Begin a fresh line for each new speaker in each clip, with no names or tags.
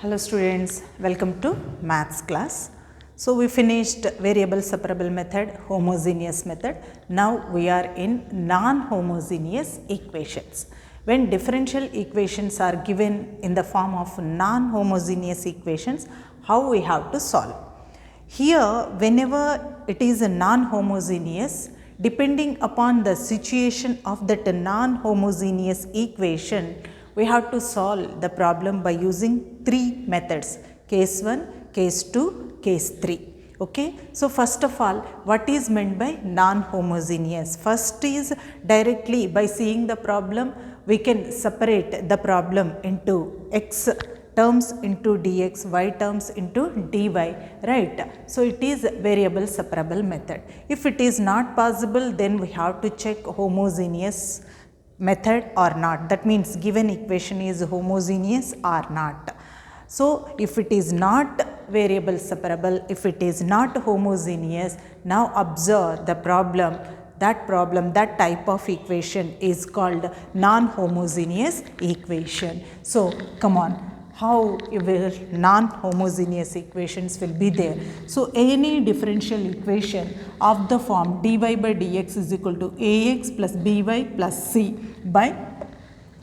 Hello students, welcome to maths class. So we finished variable separable method, homogeneous method. Now we are in non-homogeneous equations. When differential equations are given in the form of non-homogeneous equations, how we have to solve? Here, whenever it is a non-homogeneous, depending upon the situation of that non-homogeneous equation, we have to solve the problem by using three methods: case 1, case 2, case 3. Okay. So, first of all, what is meant by non-homogeneous? First is directly by seeing the problem, we can separate the problem into x terms into dx, y terms into dy, right. So, it is variable separable method. If it is not possible, then we have to check homogeneous method or not. That means given equation is homogeneous or not. So, if it is not variable separable, if it is not homogeneous, now observe the problem, that type of equation is called non-homogeneous equation. So, come on. How will non-homogeneous equations will be there? So, any differential equation of the form dy by dx is equal to ax plus by plus c by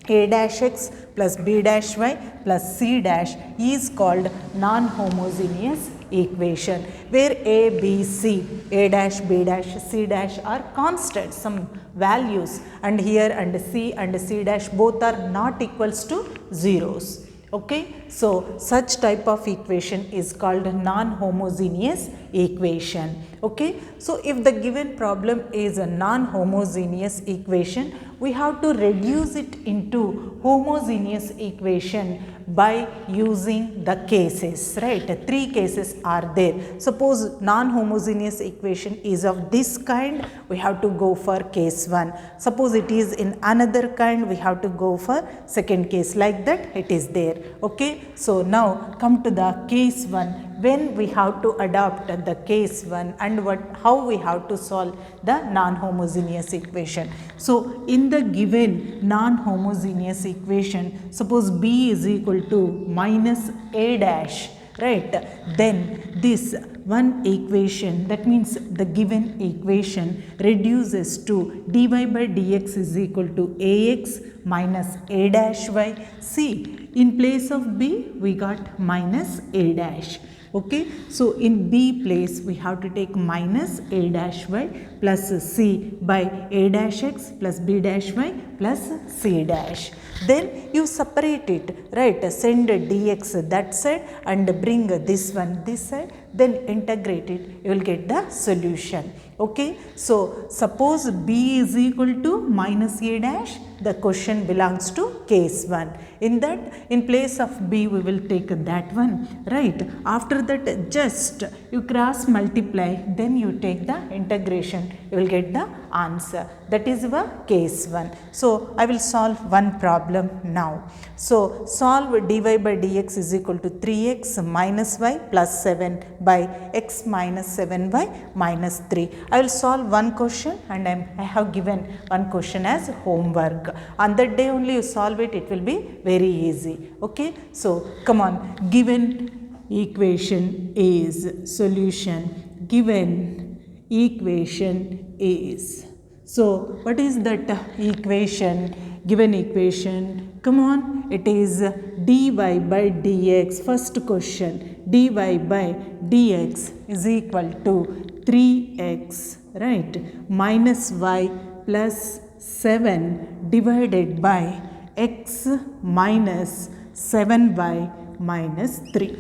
a dash x plus b dash y plus c dash is called non-homogeneous equation, where a, b, c, a dash, b dash, c dash are constant, some values, and here and c dash both are not equals to zeros. Okay. So, such type of equation is called non-homogeneous equation. Okay. So, if the given problem is a non-homogeneous equation, we have to reduce it into homogeneous equation by using the cases, right. Three cases are there. Suppose non-homogeneous equation is of this kind, we have to go for case 1. Suppose it is in another kind, we have to go for second case, like that it is there. Okay. So, now come to the case 1. When we have to adopt the case 1 and how we have to solve the non-homogeneous equation. So, in the given non-homogeneous equation, suppose b is equal to minus a dash, right. Then this one equation, that means the given equation reduces to dy by dx is equal to ax minus a dash y. See, in place of b we got minus a dash. Okay. So, in b place we have to take minus a dash y plus c by a dash x plus b dash y plus c dash. Then you separate it, right, send dx that side and bring this one this side, then integrate it, you will get the solution. Okay. So, suppose b is equal to minus a dash, the question belongs to case 1. In that, in place of b we will take that one, right. After that, just you cross multiply, then you take the integration, you will get the answer. That is our case 1. So, I will solve one problem now. So, solve dy by dx is equal to 3x minus y plus 7 by x minus 7y minus 3. I will solve one question and I have given one question as homework. On that day only you solve it, it will be very easy. Okay. So, come on, given equation is solution, given equation is. So, what is that equation? Given equation, come on, it is dy by dx. First question, dy by dx is equal to 3x, right, minus y plus 7 divided by x minus 7y minus 3.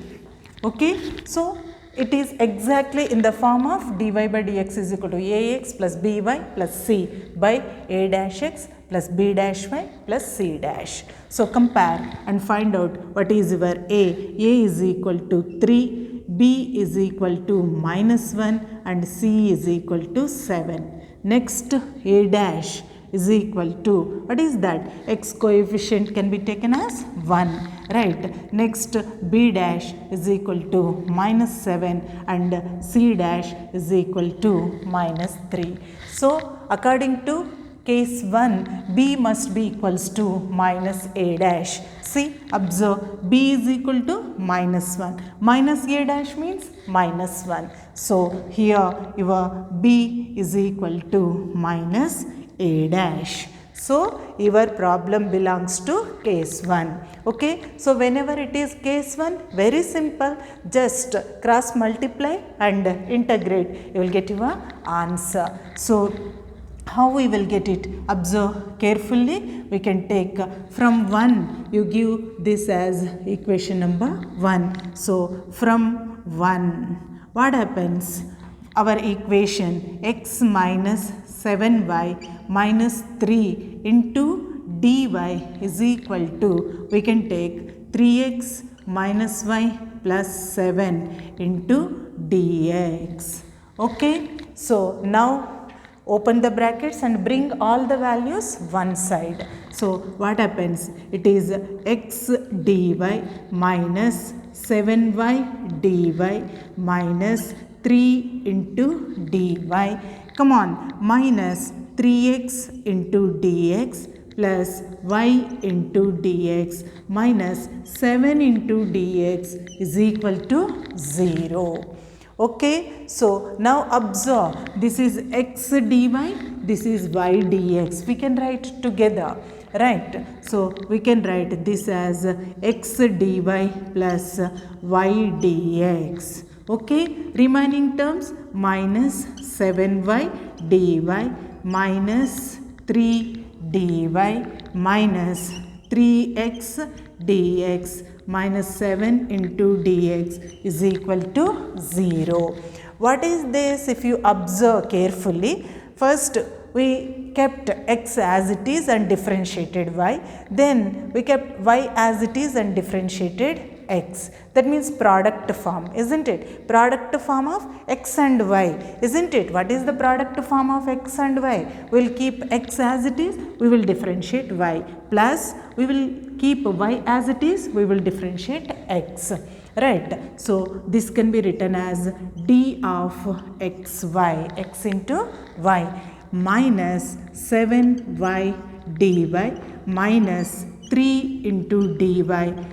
Okay. So, it is exactly in the form of dy by dx is equal to ax plus by plus c by a dash x plus b dash y plus c dash. So, compare and find out what is your a. A is equal to 3, b is equal to minus 1 and c is equal to 7. Next, a dash is equal to, what is that? X coefficient can be taken as 1, right. Next, b dash is equal to minus 7 and c dash is equal to minus 3. So, according to case 1, b must be equals to minus a dash. See, observe, b is equal to minus 1. Minus a dash means minus 1. So, here your b is equal to minus a dash. So, your problem belongs to case 1. Okay. So, whenever it is case 1, very simple, just cross multiply and integrate, you will get your answer. So, how we will get it? Observe carefully. We can take from 1, you give this as equation number 1. So, from 1, what happens? Our equation x minus 7y minus 3 into dy is equal to, we can take 3x minus y plus 7 into dx. Okay. So, now open the brackets and bring all the values one side. So, what happens? It is x dy minus 7y dy minus 3 into dy. Come on, minus 3x into dx plus y into dx minus 7 into dx is equal to 0. Okay, so now observe, this is x dy, this is y dx. We can write together, right? So, we can write this as x dy plus y dx. Okay, remaining terms minus 7y dy minus 3 dy minus 3x dx minus 7 into dx is equal to 0. What is this? If you observe carefully, first we kept x as it is and differentiated y. Then we kept y as it is and differentiated x. That means product form, isn't it? Product form of x and y, isn't it? What is the product form of x and y? We will keep x as it is, we will differentiate y, plus we will keep y as it is, we will differentiate x. Right. So, this can be written as d of xy, x into y, minus 7y dy minus 3 into dy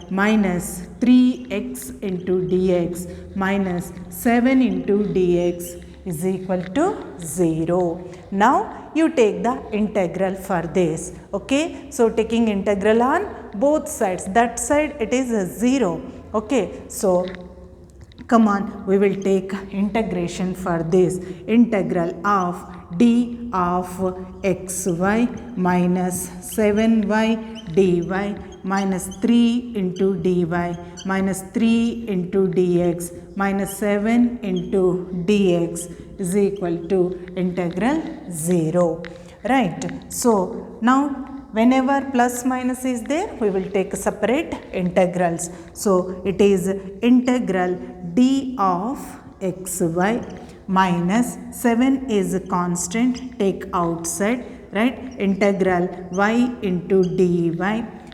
minus 3x into dx minus 7 into dx is equal to 0. Now, you take the integral for this. Okay. So, taking integral on both sides, that side it is a 0. Okay. So, come on, we will take integration for this. Integral of d of xy minus 7y dy minus 3 into dy minus 3 into dx minus 7 into dx is equal to integral 0. Right. So, now whenever plus minus is there, we will take separate integrals. So, it is integral d of xy minus 7 is a constant, take outside, right? Integral y into dy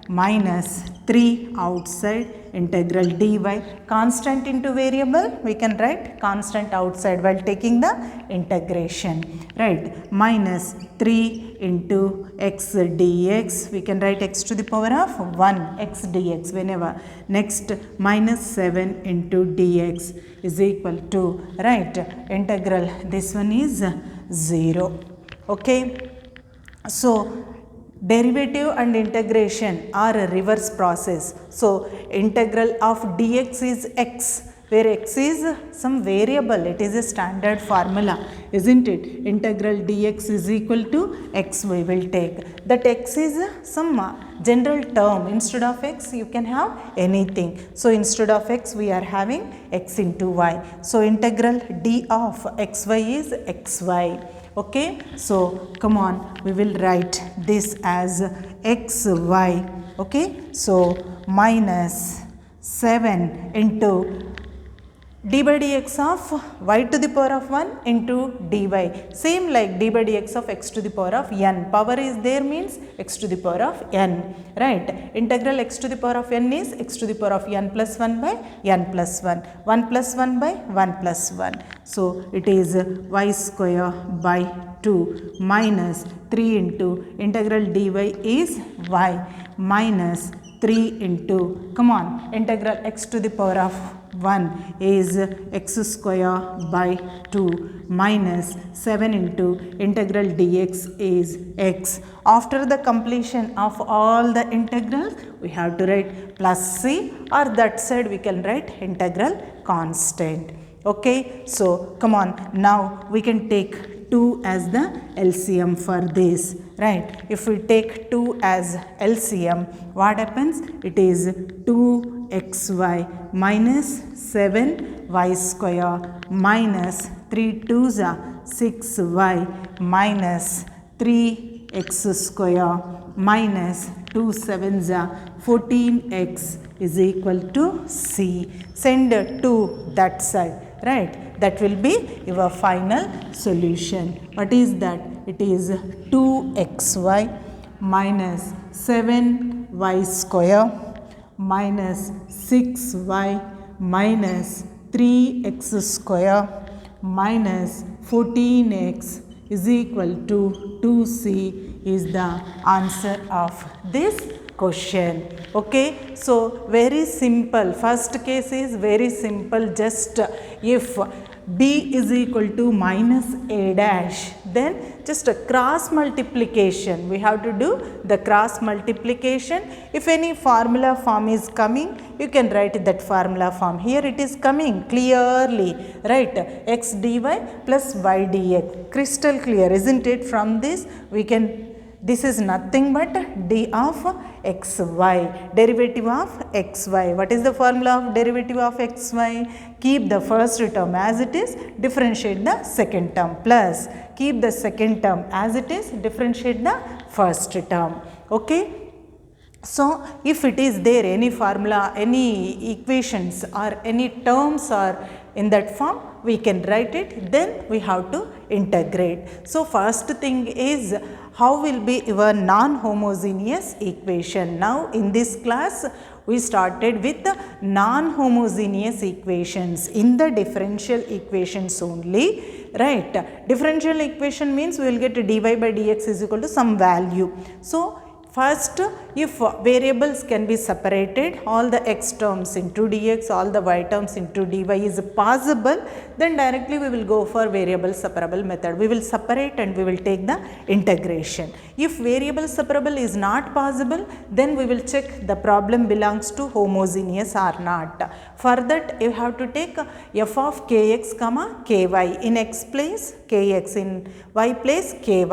minus 3 outside, integral dy, constant into variable, we can write constant outside while taking the integration, right? Minus 3 into x dx, we can write x to the power of 1 x dx whenever. Next, minus 7 into dx is equal to, right, integral, this one is 0. Okay. So, derivative and integration are a reverse process. So, integral of dx is x, where x is some variable, it is a standard formula, isn't it? Integral dx is equal to x we will take. That x is some general term, instead of x you can have anything. So, instead of x we are having x into y. So, integral d of xy is xy. Okay. So, come on, we will write this as xy. Okay. So, minus 7 into d by dx of y to the power of 1 into dy. Same like d by dx of x to the power of n. Power is there means x to the power of n. Right. Integral x to the power of n is x to the power of n plus 1 by n plus 1. 1 plus 1 by 1 plus 1. So it is y square by 2 minus 3 into integral dy is y minus 3 into, come on, integral x to the power of 1 is x square by 2 minus 7 into integral dx is x. After the completion of all the integrals, we have to write plus c, or that side we can write integral constant. Okay, so come on, now we can take 2 as the LCM for this, right? If we take 2 as LCM, what happens? It is 2xy minus 7y square minus 3 2s are 6y minus 3x square minus 2 7s are 14x is equal to c. Send 2 that side, right? That will be your final solution. What is that? It is 2xy minus 7y square minus 6y minus 3x square minus 14x is equal to 2c is the answer of this question. Okay, so very simple. First case is very simple. Just if b is equal to minus a dash, then just a cross multiplication. We have to do the cross multiplication. If any formula form is coming, you can write that formula form. Here it is coming clearly, right? X dy plus y dx. Crystal clear, isn't it? From this we can, this is nothing but d of xy, derivative of xy. What is the formula of derivative of xy? Keep the first term as it is, differentiate the second term, plus keep the second term as it is, differentiate the first term. Okay. So if it is there any formula, any equations or any terms are in that form, we can write it, then we have to integrate. So first thing is, how will be your non-homogeneous equation? Now in this class we started with non-homogeneous equations in the differential equations only, right? Differential equation means we will get dy by dx is equal to some value. So first, if variables can be separated, all the x terms into dx, all the y terms into dy is possible, then directly we will go for variable separable method. We will separate and we will take the integration. If variable separable is not possible, then we will check the problem belongs to homogeneous or not. For that, you have to take f of kx comma ky. In x place kx, in y place ky.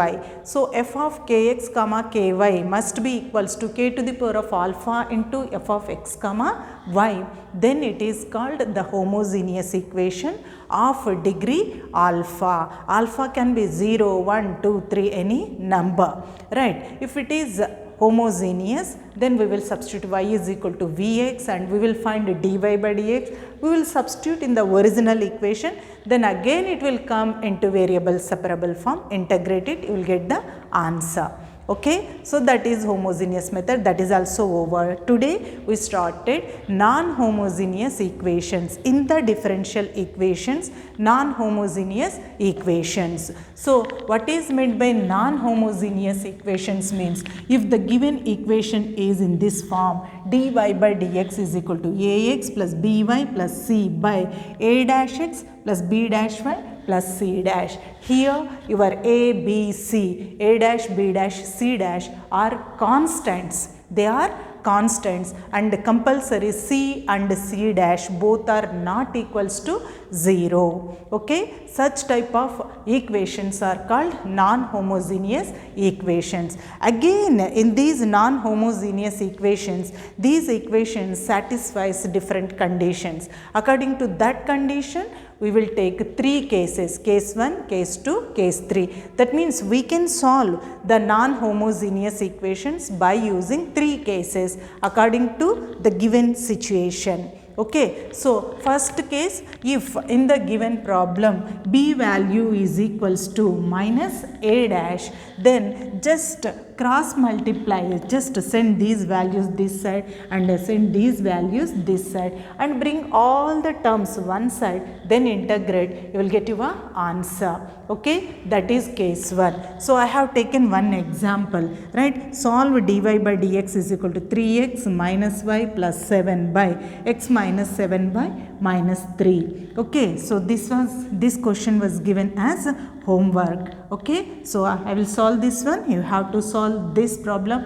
So f of kx comma ky must be equals to k to the power of alpha into f of x comma y. Then it is called the homogeneous equation of degree alpha. Alpha can be 0, 1, 2, 3, any number, right? If it is homogeneous, then we will substitute y is equal to vx and we will find dy by dx. We will substitute in the original equation, then again it will come into variable separable form, integrate it, you will get the answer. Okay, so that is homogeneous method, that is also over. Today we started non-homogeneous equations. In the differential equations, non-homogeneous equations. So what is meant by non-homogeneous equations means, if the given equation is in this form, dy by dx is equal to ax plus by plus c by a dash x plus b dash y plus c dash. Here your a, b, c, a dash, b dash, c dash are constants. They are constants and compulsory c and c dash both are not equals to 0. Okay, such type of equations are called non-homogeneous equations. Again, in these non-homogeneous equations, these equations satisfies different conditions. According to that condition, we will take 3 cases, case 1, case 2, case 3. That means we can solve the non-homogeneous equations by using 3 cases according to the given situation. Okay, so first case, if in the given problem b value is equals to minus a dash, then just cross multiply, just send these values this side and send these values this side and bring all the terms one side, then integrate, you will get your answer. Okay, that is case 1. So I have taken one example, right? Solve dy by dx is equal to 3x minus y plus 7 by x minus 7 by minus 3. Okay, so this question was given as homework. Okay, so I will solve this one. You have to solve this problem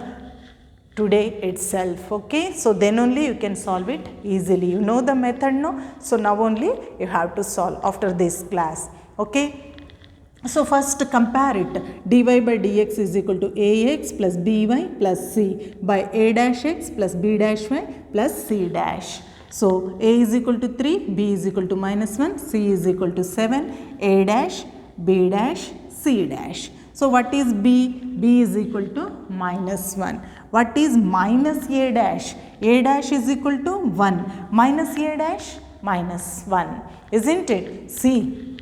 today itself. Okay, so then only you can solve it easily. You know the method, no? So now only you have to solve after this class. Okay, so first compare it. Dy by dx is equal to ax plus by plus c by a dash x plus b dash y plus c dash. So a is equal to 3, b is equal to minus 1, c is equal to 7, a dash, b dash, c dash. So what is b? b is equal to minus 1. What is minus a dash? A dash is equal to 1. Minus a dash? Minus 1. Isn't it? See,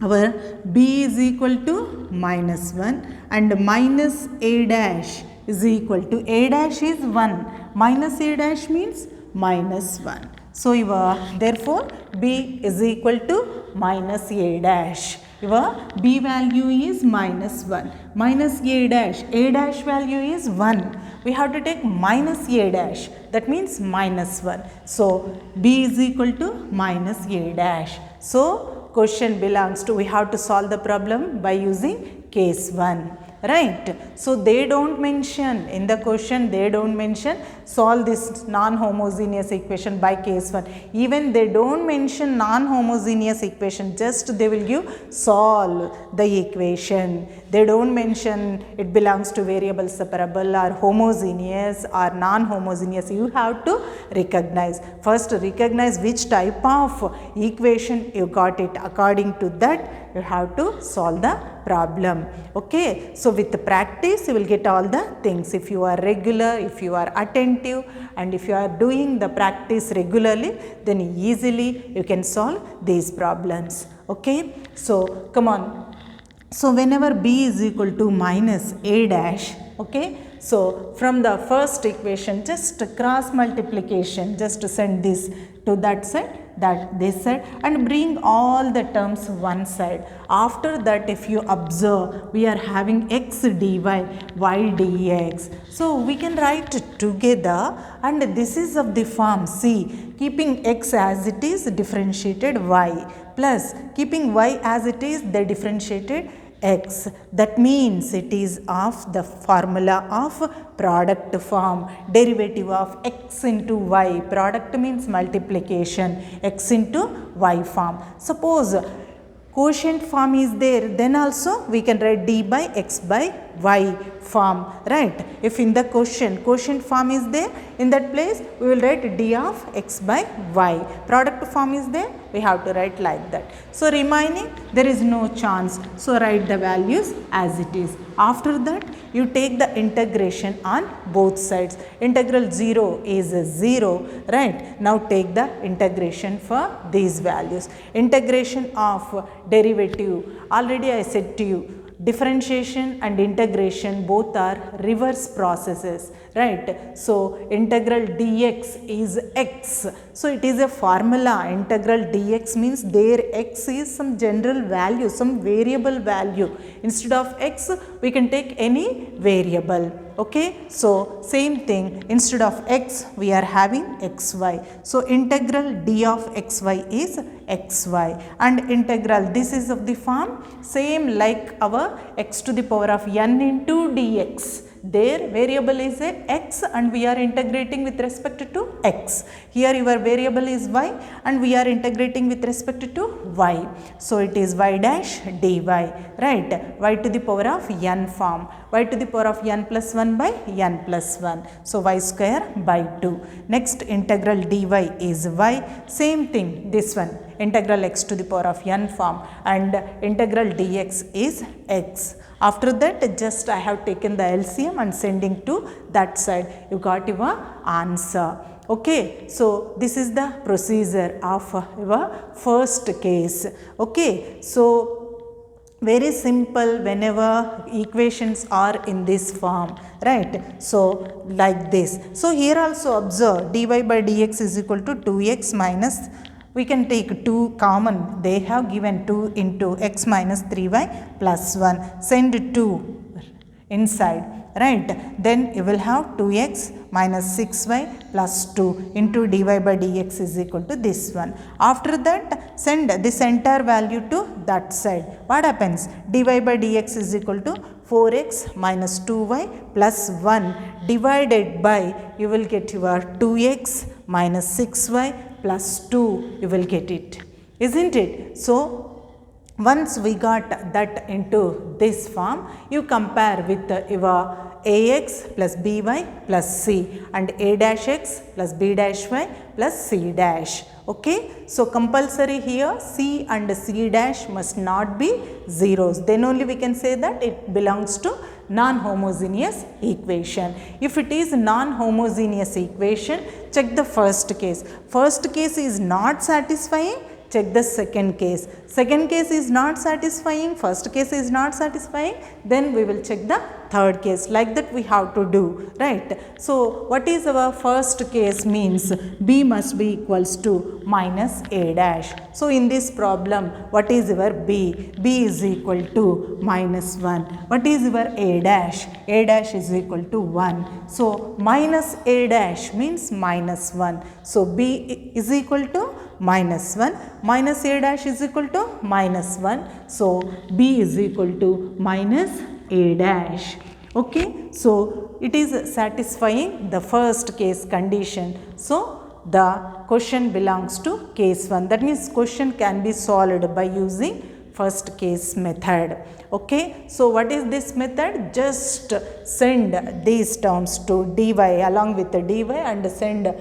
our b is equal to minus 1 and minus a dash is equal to, a dash is 1, minus a dash means minus 1. So your therefore b is equal to minus a dash. Your b value is minus 1. Minus a dash value is 1. We have to take minus a dash, that means minus 1. So b is equal to minus a dash. So question belongs to, we have to solve the problem by using case 1, right? So they don't mention in the question, they don't mention solve this non-homogeneous equation by case 1. Even they don't mention non-homogeneous equation, just they will give solve the equation. They don't mention it belongs to variable separable or homogeneous or non-homogeneous. You have to recognize. First recognize which type of equation you got it. According to that you have to solve the problem. Okay, so with the practice you will get all the things. If you are regular, if you are attentive and if you are doing the practice regularly, then easily you can solve these problems. Okay, so come on. So whenever b is equal to minus a dash, okay, so from the first equation just cross multiplication, just send this to that side, that this side and bring all the terms one side. After that if you observe, we are having x dy, y dx. So we can write together and this is of the form, see, keeping x as it is differentiated y plus keeping y as it is they differentiated x. That means it is of the formula of product form, derivative of x into y. Product means multiplication, x into y form. Suppose quotient form is there, then also we can write d by x by y form, right? If in the quotient form is there, in that place we will write d of x by y. Product form is there, we have to write like that. So remaining there is no chance, so write the values as it is. After that you take the integration on both sides. Integral 0 is 0, right? Now take the integration for these values. Integration of derivative, already I said to you, differentiation and integration both are reverse processes, right? So integral dx is x. So it is a formula. Integral dx means there x is some general value, some variable value. Instead of x we can take any variable. Okay, so same thing, instead of x we are having xy. So integral d of xy is xy and integral, this is of the form same like our x to the power of n into dx. There variable is a x and we are integrating with respect to x. Here your variable is y and we are integrating with respect to y. So it is y dash dy, right? Y to the power of n form, y to the power of n plus 1 by n plus 1. So y square by 2. Next integral dy is y. Same thing this one, integral x to the power of n form and integral dx is x. After that just I have taken the LCM and sending to that side. You got your answer. Okay, so this is the procedure of your first case. Okay, so very simple whenever equations are in this form, right? So like this. So here also observe dy by dx is equal to 2x minus, we can take 2 common, they have given 2 into x minus 3y plus 1, send 2 inside, right? Then you will have 2x minus 6y plus 2 into dy by dx is equal to this one. After that, send this entire value to that side. What happens? Dy by dx is equal to 4x minus 2y plus 1 divided by, you will get your 2x minus 6y plus 2, you will get it, isn't it? So once we got that into this form, you compare with your ax plus by plus c and a dash x plus b dash y plus c dash. Okay, so compulsory here c and c dash must not be zeros, then only we can say that it belongs to non-homogeneous equation. If it is non-homogeneous equation, check the first case. First case is not satisfying, check the second case. Second case is not satisfying, first case is not satisfying, then we will check the third case. Like that we have to do, right? So what is our first case means? B must be equals to minus a dash. So in this problem, what is your B? B is equal to minus 1. What is your a dash? A dash is equal to 1. So minus a dash means minus 1. So B is equal to minus 1, minus a dash is equal to minus 1. So B is equal to minus a dash. Okay, so it is satisfying the first case condition. So the question belongs to case 1. That means question can be solved by using first case method. Okay, so what is this method? Just send these terms to dy along with the dy and send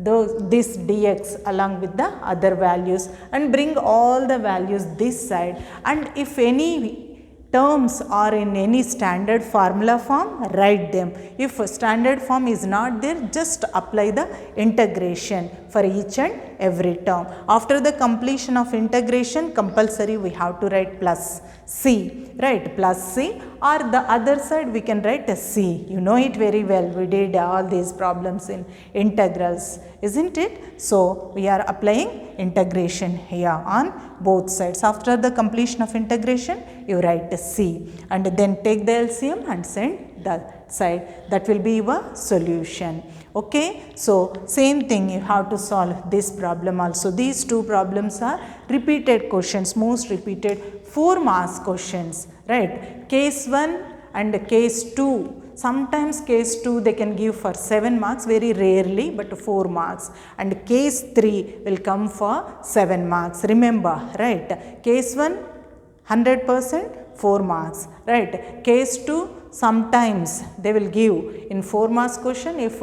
this dx along with the other values and bring all the values this side, and if any terms are in any standard formula form, write them. If a standard form is not there, just apply the integration for each and every term. After the completion of integration, compulsory we have to write plus c, right? Plus c, or the other side we can write a c. You know it very well. We did all these problems in integrals, isn't it? So we are applying integration here on both sides. After the completion of integration, you write c and then take the LCM and send that side. That will be your solution. Okay, so same thing you have to solve this problem also. These two problems are repeated questions, most repeated 4 marks questions, right? Case 1 and case 2. Sometimes case 2 they can give for 7 marks, very rarely, but 4 marks. And case 3 will come for 7 marks. Remember, right? Case 1 100% 4 marks, right? Case 2 sometimes they will give in 4 marks question. If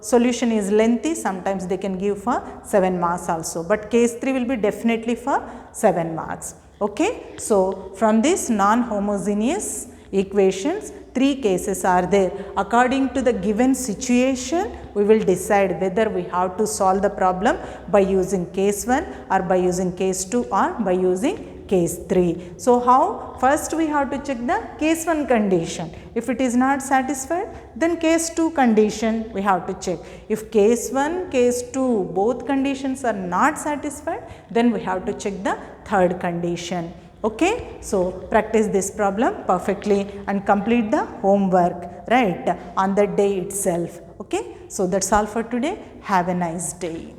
solution is lengthy, sometimes they can give for 7 marks also. But case 3 will be definitely for 7 marks. Okay, so from this non-homogeneous equations, 3 cases are there. According to the given situation, we will decide whether we have to solve the problem by using case 1 or by using case 2 or by using case 3. So how? First we have to check the case 1 condition. If it is not satisfied, then case 2 condition we have to check. If case 1, case 2 both conditions are not satisfied, then we have to check the third condition. Okay, so practice this problem perfectly and complete the homework, right, on the day itself. Okay, so that's all for today. Have a nice day.